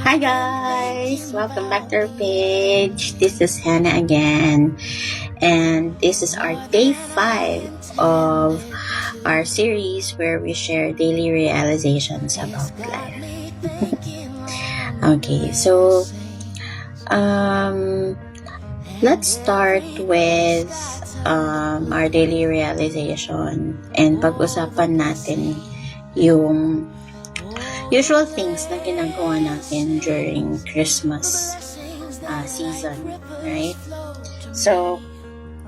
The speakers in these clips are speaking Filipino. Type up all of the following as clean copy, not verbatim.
Hi guys! Welcome back to our page. This is Hannah again. And this is our day 5 of our series where we share daily realizations about life. Okay, so let's start with our daily realization and pag-usapan natin yung usual things na ginagawa natin during Christmas season, right? So,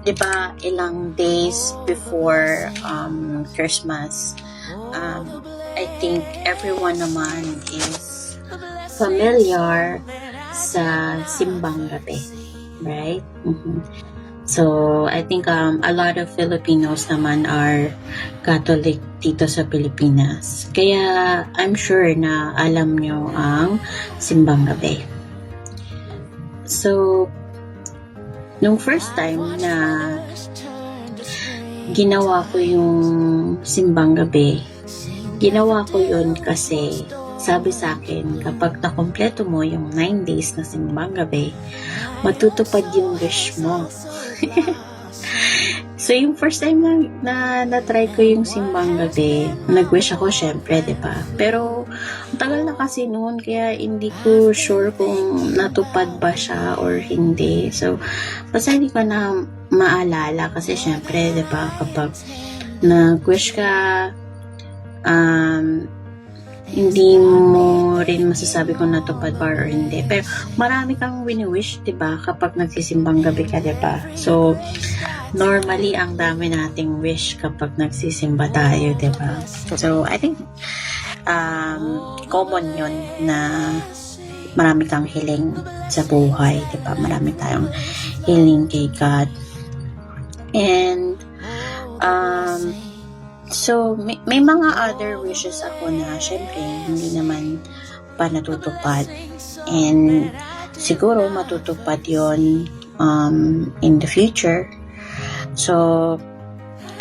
di ba, ilang days before Christmas, I think everyone naman is familiar sa simbang gabi, right? So, I think a lot of Filipinos naman are Catholic dito sa Pilipinas. Kaya, I'm sure na alam nyo ang simbang gabi. So, nung first time na ginawa ko yung simbang gabi, ginawa ko yun kasi sabi sa akin, kapag nakompleto mo yung 9 days na simbang gabi, matutupad yung wish mo. So, yung first time na try ko yung simbang gabi, nag-wish ako syempre, diba? Pero, ang tagal na kasi noon, kaya hindi ko sure kung natupad ba siya or hindi. So, basta hindi ko na maalala kasi syempre, diba, kapag nag-wish ka, hindi mo rin masasabi kung natupad ba or hindi. Pero marami kang wini-wish, diba? Kapag nagsisimbang gabi ka, diba? So, normally, ang dami nating wish kapag nagsisimba tayo, diba? So, I think, common yun na marami kang hiling sa buhay, diba? Marami tayong hiling kay God. And, so, may mga other wishes ako na syempre hindi naman pa natutupad. And siguro matutupad yon in the future. So,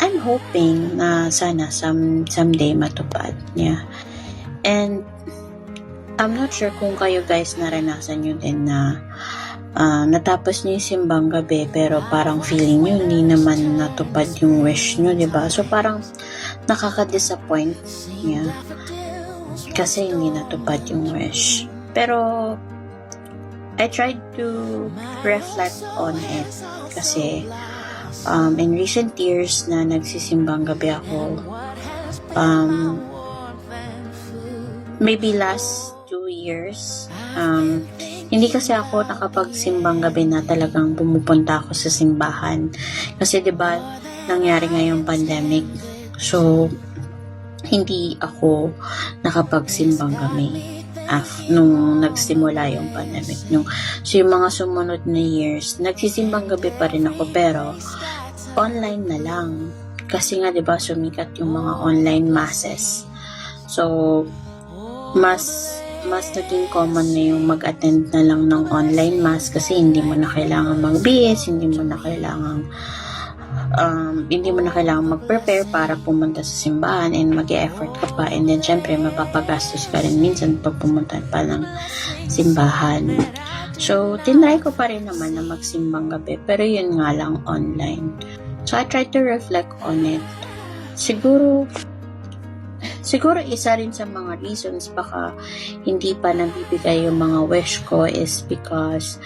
I'm hoping na sana someday matupad. Yeah. And I'm not sure kung kayo guys naranasan nyo din na natapos nyo yung simbang gabi pero parang feeling nyo hindi naman natupad yung wish nyo, diba? So, parang nakaka-disappoint niya kasi hindi natupad yung wish. Pero I tried to reflect on it kasi in recent years na nagsisimbang gabi ako, maybe last 2 years, hindi kasi ako nakapagsimbang gabi na talagang pumupunta ako sa simbahan kasi diba nangyari ngayong pandemic. So, hindi ako nakapagsimbang gabi nung nagsimula yung pandemic. So, yung mga sumunod na years, nagsisimbang gabi pa rin ako pero online na lang. Kasi nga, diba, sumikat yung mga online masses. So, mas naging common na yung mag-attend na lang ng online mass kasi hindi mo na kailangan magbihis, hindi mo na kailangan mag-prepare para pumunta sa simbahan and mag-e-effort ka pa, and then syempre mapapagastos ka rin minsan pag pumunta pa ng simbahan. So, tinry ko pa rin naman na magsimbang gabi pero yun nga lang online. So, I tried to reflect on it. Siguro isa rin sa mga reasons baka hindi pa nabibigay yung mga wish ko is because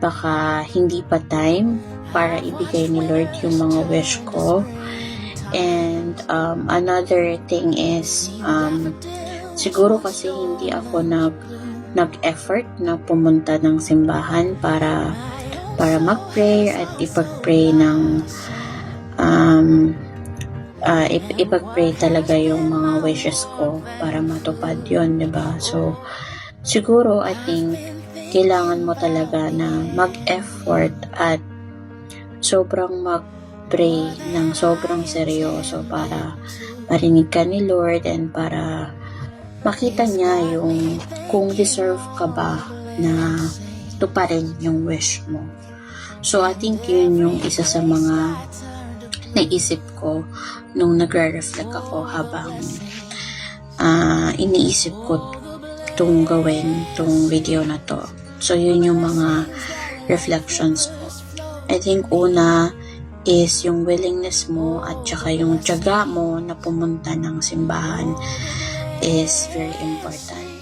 baka hindi pa time para ibigay ni Lord yung mga wish ko. And another thing is siguro kasi hindi ako nag-effort na pumunta ng simbahan para mag-pray at ipag-pray ng ipag-pray talaga yung mga wishes ko para matupad yun, diba? So, siguro, I think, kailangan mo talaga na mag-effort at sobrang mag-pray ng sobrang seryoso para marinig ka ni Lord and para makita niya yung kung deserve ka ba na tuparin yung wish mo. So, I think yun yung isa sa mga naisip ko nung nagre-reflect ako habang iniisip ko tong gawin, tong video na to. So, yun yung mga reflections ko. I think una is yung willingness mo at saka yung tiyaga mo na pumunta ng simbahan is very important.